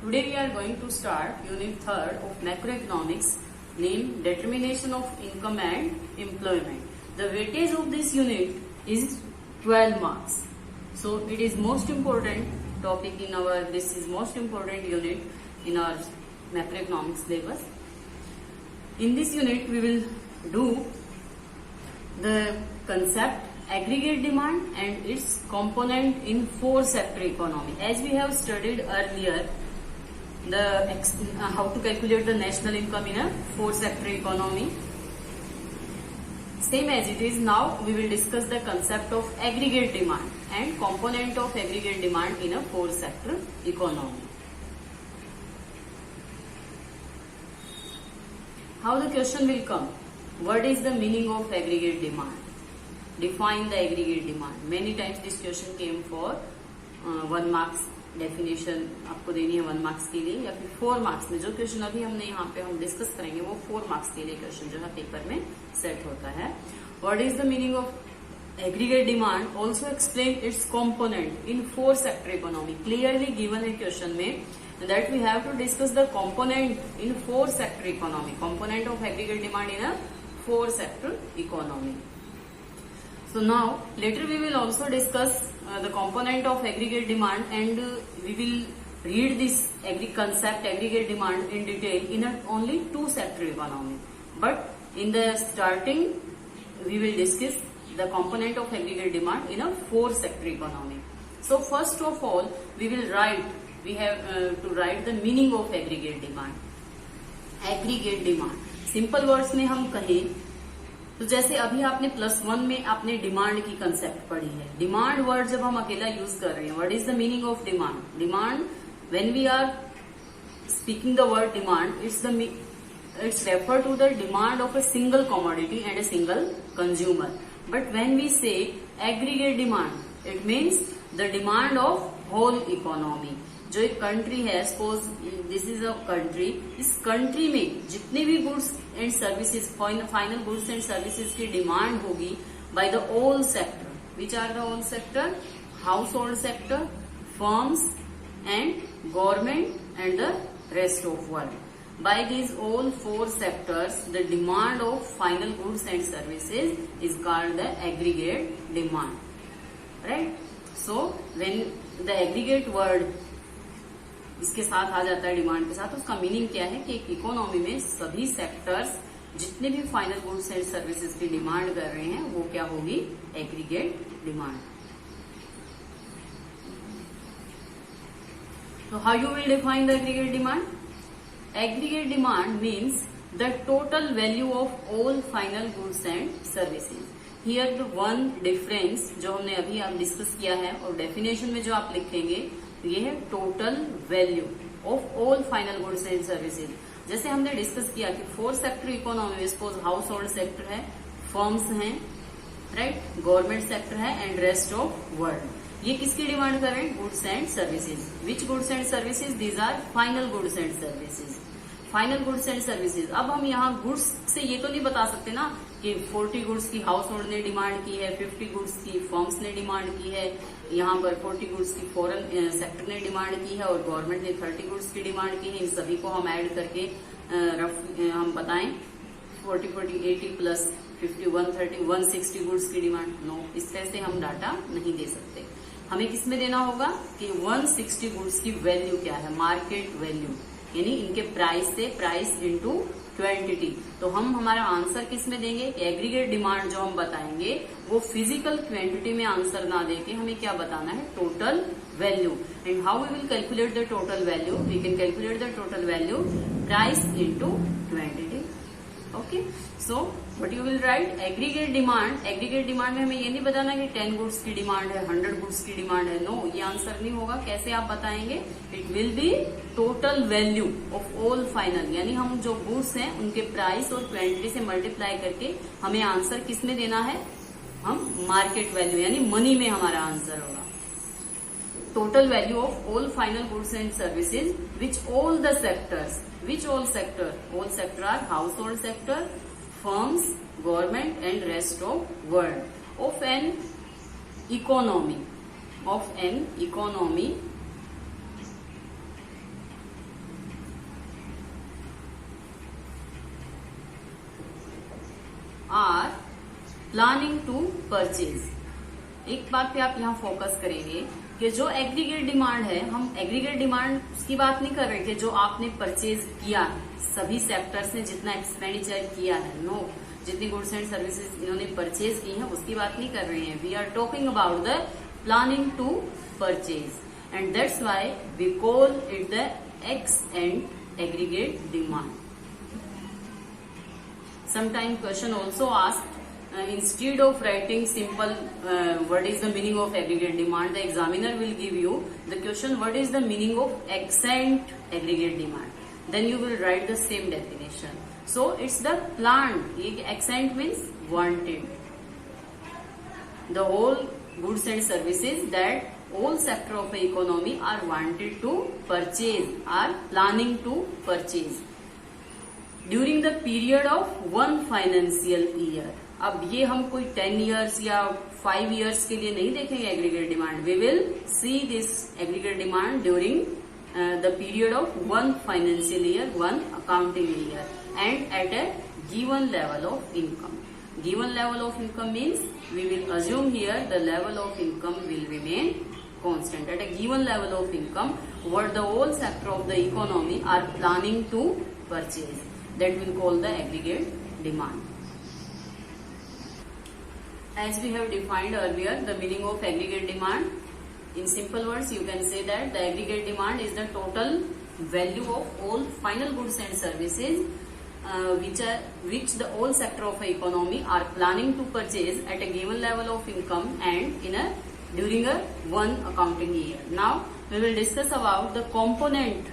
Today we are going to start Unit 3rd of Macroeconomics named Determination of Income and Employment. The weightage of this unit is 12 marks. So it is most important topic in our, this is most important unit in our macroeconomics syllabus. In this unit we will do the concept aggregate demand and its component in four sector economy. As we have studied earlier, how to calculate the national income in a four sector economy. Same as it is, now we will discuss the concept of aggregate demand and component of aggregate demand in a four sector economy. How the question will come? What is the meaning of aggregate demand? Define the aggregate demand. Many times this question came for 1 marks definition आपको देनी है 1 marks के लिए, या फिर 4 marks में जो question अभी हमने यहाँ पे हम डिस्कस करेंगे वो 4 मार्क्स के लिए क्वेश्चन जो है पेपर में सेट होता है. What is the meaning of aggregate demand? Also explain its component in four sector economy. Clearly given है क्वेश्चन में that we have to discuss the component in four sector economy, component of aggregate demand in a four sector economy. So now later we will also discuss the component of aggregate demand and we will read this concept aggregate demand in detail in a only two sector economy. But in the starting we will discuss the component of aggregate demand in a four sector economy. So first of all we have to write the meaning of aggregate demand. Aggregate demand simple words में हम कहें तो जैसे अभी आपने +1 में आपने demand की कंसेप्ट पढ़ी है. डिमांड वर्ड जब हम अकेला यूज कर रहे हैं, what is the meaning of demand? Demand when we are speaking the word demand, it's refer to the demand of a single commodity and a single consumer. But when we say aggregate demand, it means the demand of whole economy. जो एक country है, suppose this is a country, इस country में जितने भी goods and services, final goods and services की demand होगी by the all sector. Which are the all sector? Household sector, firms and government and the rest of world. By these all four sectors, the demand of final goods and services is called the aggregate demand. Right? So when the aggregate word इसके साथ आ जाता है demand के साथ, उसका meaning क्या है कि एक इकोनॉमी में सभी सेक्टर्स जितने भी फाइनल गुड्स एंड सर्विसेज की डिमांड कर रहे हैं वो क्या होगी? Aggregate demand. तो how you will define the aggregate demand? Aggregate demand means the total value of all final goods and services. Here the one difference जो हमने अभी आप डिस्कस किया है और डेफिनेशन में जो आप लिखेंगे ये है total value of all final goods and services. जैसे हमने डिस्कस किया कि फोर सेक्टर इकोनॉमी में सपोज हाउस होल्ड सेक्टर है, फर्म्स हैं, राइट, गवर्नमेंट सेक्टर है एंड रेस्ट ऑफ वर्ल्ड. ये किसकी डिमांड कर रहे हैं? Goods and services. Which goods and services? These are final goods and services. Final goods and services. अब हम यहाँ गुड्स से ये तो नहीं बता सकते ना कि 40 गुड्स की हाउस होल्ड ने डिमांड की है, 50 गुड्स की फर्म्स ने डिमांड की है, यहाँ पर 40 गुड्स की फॉरेन सेक्टर ने डिमांड की है और गवर्नमेंट ने 30 गुड्स की डिमांड की है. इन सभी को हम ऐड करके हम बताएं 40, 80 प्लस 50, 130, 160 गुड्स की डिमांड. नो, इस तरह से हम डाटा नहीं दे सकते. हमें किसमें देना होगा कि 160 गुड्स की वैल्यू क्या है? मार्केट वैल्यू, यानी इनके प्राइस से प्राइस इंटू क्वांटिटी. तो हम हमारा आंसर किस में देंगे? एग्रीगेट डिमांड जो हम बताएंगे वो फिजिकल क्वांटिटी में आंसर ना देके हमें क्या बताना है? Total value. And how we will calculate the total value? We can calculate the total value price into quantity. Okay, so what you will write? Aggregate demand. Aggregate demand में हमें ये नहीं बताना कि 10 गुड्स की डिमांड है, 100 goods की demand है. नो, ये आंसर नहीं होगा. कैसे आप बताएंगे? It will be total value of all final, यानी हम जो गुड्स हैं उनके प्राइस और क्वांटिटी से मल्टीप्लाई करके हमें आंसर किस में देना है? हम मार्केट वैल्यू यानी मनी में हमारा आंसर होगा. Total value of all final goods and services which all the sectors. Which all sector? All sector are household sector, firms, government and rest of world of an economy planning to purchase. एक बात पे आप यहाँ focus करेंगे कि जो aggregate demand है, हम एग्रीगेट डिमांड की बात नहीं कर रहे कि जो आपने परचेज किया है, सभी सेक्टर्स ने जितना एक्सपेंडिचर किया है, नो, जितनी गुड्स एंड सर्विसेज इन्होंने परचेज की है उसकी बात नहीं कर रहे हैं। We are talking about the planning to purchase, and that's why we call it the ex ante aggregate demand. Sometime question also asked, instead of writing simple what is the meaning of aggregate demand, the examiner will give you the question what is the meaning of accent aggregate demand, then you will write the same definition. So it's the planned, accent means wanted, the whole goods and services that all sector of the economy are wanted to purchase, are planning to purchase during the period of 1 financial year. अब ये हम कोई 10 years या 5 years के लिए नहीं देखेंगे aggregate demand, we will see this aggregate demand during the period of 1 financial year, 1 accounting year, and at a given level of income. Given level of income means we will assume here the level of income will remain constant. At a given level of income, what the whole sector of the economy are planning to purchase, that will call the aggregate demand. As we have defined earlier the meaning of aggregate demand, in simple words you can say that the aggregate demand is the total value of all final goods and services which the whole sector of the economy are planning to purchase at a given level of income and during a 1 accounting year. Now we will discuss about the component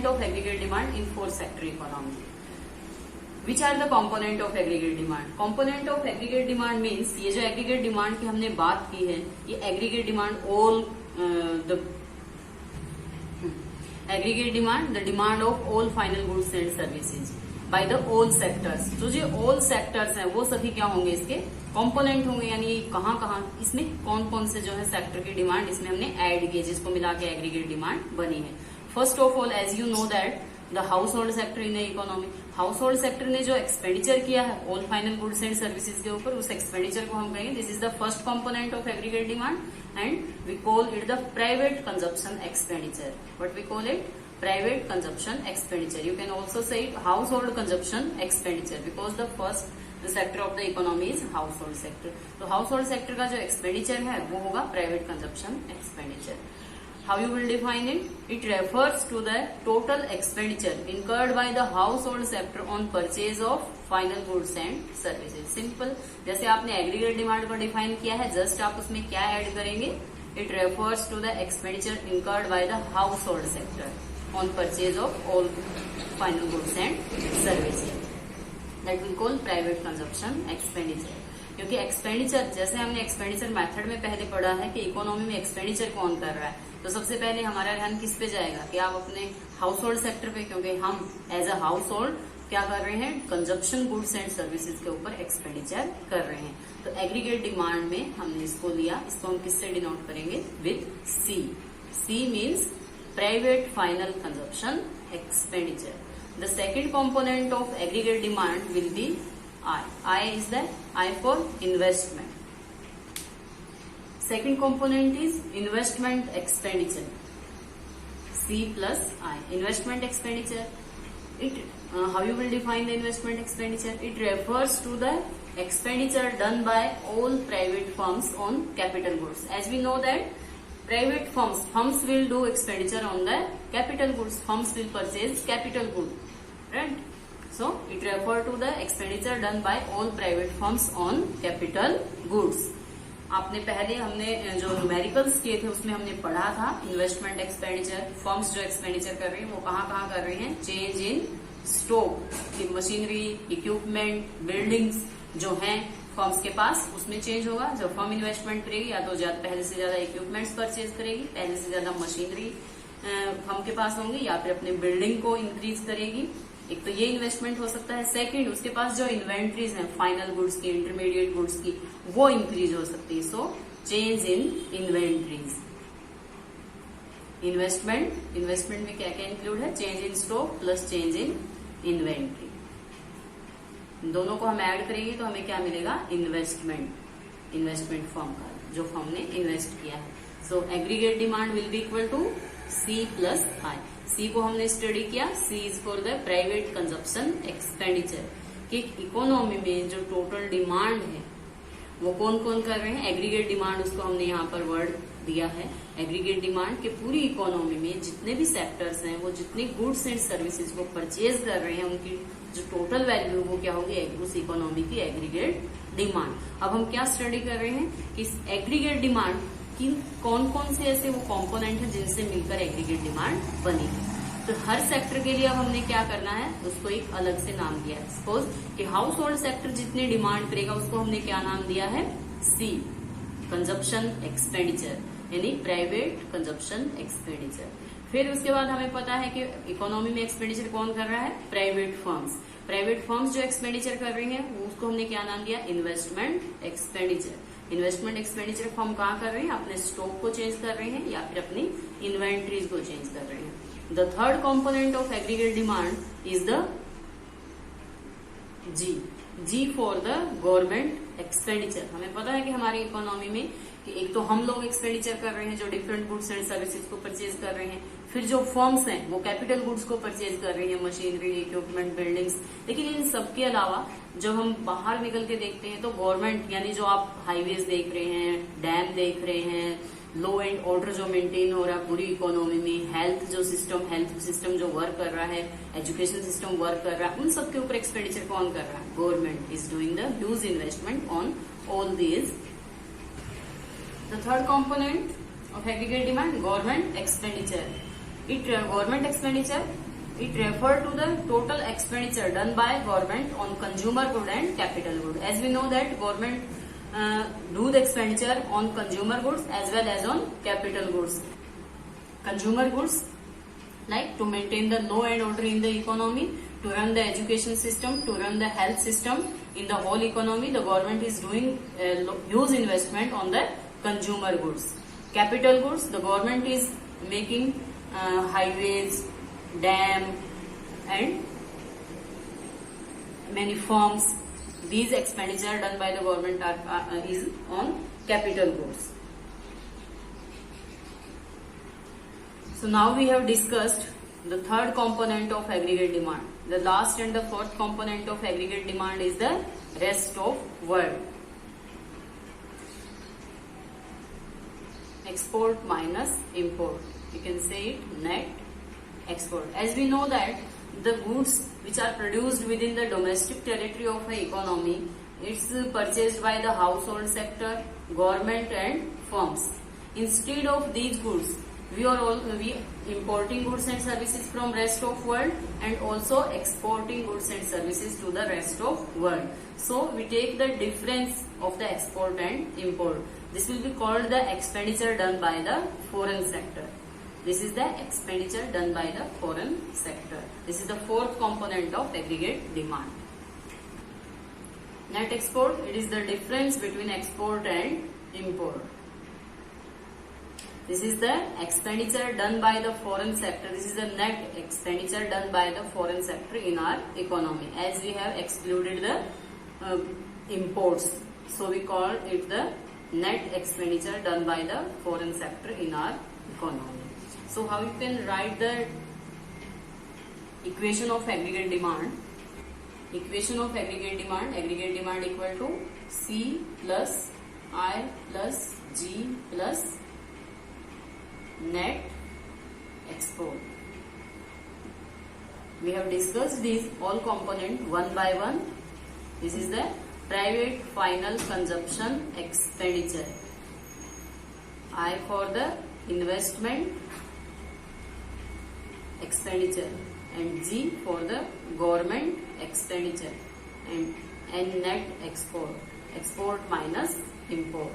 of aggregate demand in 4 sector economy. Which are the component of aggregate demand? Component of aggregate demand means ये जो aggregate demand की हमने बात की है, ये aggregate demand all the aggregate demand, the demand of all final goods and services by the all sectors. तो जो all sectors हैं वो सभी क्या होंगे, इसके कंपोनेंट होंगे, यानी कहाँ कहाँ इसमें कौन कौन से जो है सेक्टर की डिमांड इसमें हमने ऐड की, जिसको मिला के एग्रीगेट डिमांड बनी है। First of all as you know that the household sector in economy, household sector ने जो एक्सपेंडिचर किया है all final goods and services के ऊपर, उस एक्सपेंडिचर को हम कहेंगे this is the first component of aggregate demand, and we call it the private consumption expenditure. What we call it? private consumption expenditure. You can also say household consumption expenditure because the sector of the economy is household sector. तो household sector का जो expenditure है वो होगा private consumption expenditure. How you will define it? It refers to the total expenditure incurred by the household sector on purchase of final goods and services. Simple. जैसे आपने aggregate demand को define किया है, just आप उसमें क्या add करेंगे? It refers to the expenditure incurred by the household sector on purchase of all final goods and services, that will call private consumption expenditure. क्योंकि एक्सपेंडिचर, जैसे हमने एक्सपेंडिचर मेथड में पहले पढ़ा है कि इकोनॉमी में एक्सपेंडिचर कौन कर रहा है, तो सबसे पहले हमारा ध्यान किस पे जाएगा कि आप अपने हाउस होल्ड सेक्टर पे, क्योंकि हम एज अ हाउस होल्ड क्या कर रहे हैं, कंजप्शन गुड्स एंड सर्विसेज के ऊपर एक्सपेंडिचर कर रहे हैं। तो एग्रीगेट डिमांड में हमने इसको लिया, इसको हम किससे डिनोट करेंगे? With C. C means private final consumption expenditure. The second component of aggregate demand will be I. I is the I for investment. Second component is investment expenditure. C plus I. Investment expenditure. How you will define the investment expenditure? It refers to the expenditure done by all private firms on capital goods. As we know that private firms will do expenditure on the capital goods. Firms will purchase capital good, right? So it refers to the expenditure done by all private firms on capital goods. आपने पहले हमने जो numericals किए थे उसमें हमने पढ़ा था इन्वेस्टमेंट एक्सपेंडिचर, फर्म्स जो एक्सपेंडिचर कर रही हैं वो कहाँ कहाँ कर रही हैं? Change in stock, machinery, equipment, buildings जो हैं फर्म्स के पास, उसमें चेंज होगा। जब फर्म इन्वेस्टमेंट करेगी या तो पहले से ज्यादा इक्विपमेंट्स परचेज करेगी, पहले से ज्यादा मशीनरी फर्म के पास होंगी, या फिर अपने बिल्डिंग को इंक्रीज करेगी। एक तो ये इन्वेस्टमेंट हो सकता है। सेकंड, उसके पास जो इन्वेंट्रीज हैं फाइनल गुड्स की, इंटरमीडिएट गुड्स की, वो इंक्रीज हो सकती है। So change in inventories. Investment में क्या क्या इंक्लूड है? Change in stock plus change in inventory. दोनों को हम ऐड करेंगे तो हमें क्या मिलेगा, इन्वेस्टमेंट फर्म का, जो फर्म ने इन्वेस्ट किया है। So aggregate demand will be equal to C plus I. C को हमने स्टडी किया, C is for the private consumption expenditure, कि इकोनॉमी में जो टोटल डिमांड है वो कौन कौन कर रहे हैं, एग्रीगेट डिमांड, उसको हमने यहाँ पर वर्ड दिया है। एग्रीगेट डिमांड के पूरी इकोनॉमी में जितने भी सेक्टर्स हैं वो जितने गुड्स एंड सर्विसेज को परचेज कर रहे हैं उनकी जो टोटल वैल्यू वो क्या होगी, उस इकोनॉमी की एग्रीगेट डिमांड। अब हम क्या स्टडी कर रहे हैं कि एग्रीगेट डिमांड की कौन कौन से ऐसे वो कंपोनेंट हैं जिनसे मिलकर एग्रीगेट डिमांड बनी है। तो हर सेक्टर के लिए अब हमने क्या करना है, उसको एक अलग से नाम दिया है। सपोज कि हाउस होल्ड सेक्टर जितने डिमांड करेगा उसको हमने क्या नाम दिया है, सी, कंजप्शन एक्सपेंडिचर, यानी प्राइवेट कंजप्शन एक्सपेंडिचर। फिर उसके बाद हमें पता है कि इकोनॉमी में एक्सपेंडिचर कौन कर रहा है, प्राइवेट फर्म्स। प्राइवेट फर्म्स जो एक्सपेंडिचर कर रही हैं उसको हमने क्या नाम दिया, investment expenditure. Investment expenditure firm कहाँ कर रहे हैं, अपने स्टॉक को चेंज कर रहे हैं या फिर अपनी इन्वेंट्रीज को चेंज कर रहे हैं। The third component of aggregate demand is the G. G for the government expenditure. हमें पता है कि हमारी इकोनॉमी में कि एक तो हम लोग एक्सपेंडिचर कर रहे हैं जो डिफरेंट गुड्स एंड सर्विसेज को परचेज कर रहे हैं, फिर जो फर्म्स हैं वो कैपिटल गुड्स को परचेज कर रही हैं, मशीनरी, इक्विपमेंट, बिल्डिंग्स। लेकिन इन सबके अलावा जब हम बाहर निकल के देखते हैं तो गवर्नमेंट, यानी जो आप हाईवेज देख रहे हैं, डैम देख रहे हैं, लॉ एंड ऑर्डर जो मेंटेन हो रहा है पूरी इकोनॉमी में, हेल्थ सिस्टम जो वर्क कर रहा है, एजुकेशन सिस्टम वर्क कर रहा है, उन सब के ऊपर एक्सपेंडिचर कौन कर रहा है, government is doing the huge investment on all these. The third component of aggregate demand, government expenditure. Government expenditure it refer to the total expenditure done by government on consumer good and capital good. As we know that government do the expenditure on consumer goods as well as on capital goods. Consumer goods like to maintain the law and order in the economy, to run the education system, to run the health system in the whole economy. The government is doing huge investment on the consumer goods. Capital goods, the government is making highways, dam and many farms. These expenditure done by the government is on capital goods. So now we have discussed the third component of aggregate demand. The last and the fourth component of aggregate demand is the rest of world. Export minus import. You can say it net export. As we know that the goods which are produced within the domestic territory of an economy, it's purchased by the household sector, government and firms. Instead of these goods, we importing goods and services from rest of world and also exporting goods and services to the rest of world. So we take the difference of the export and import. This will be called the expenditure done by the foreign sector. This is the expenditure done by the foreign sector. This is the fourth component of aggregate demand. Net export, it is the difference between export and import. This is the expenditure done by the foreign sector. This is the net expenditure done by the foreign sector in our economy, as we have excluded the imports. So we call it the net expenditure done by the foreign sector in our economy. So how you can write the equation of aggregate demand? Equation of aggregate demand equal to C plus I plus G plus net export. We have discussed these all components one by one. This is the private final consumption expenditure. I for the investment expenditure and G for the government expenditure and net export minus import.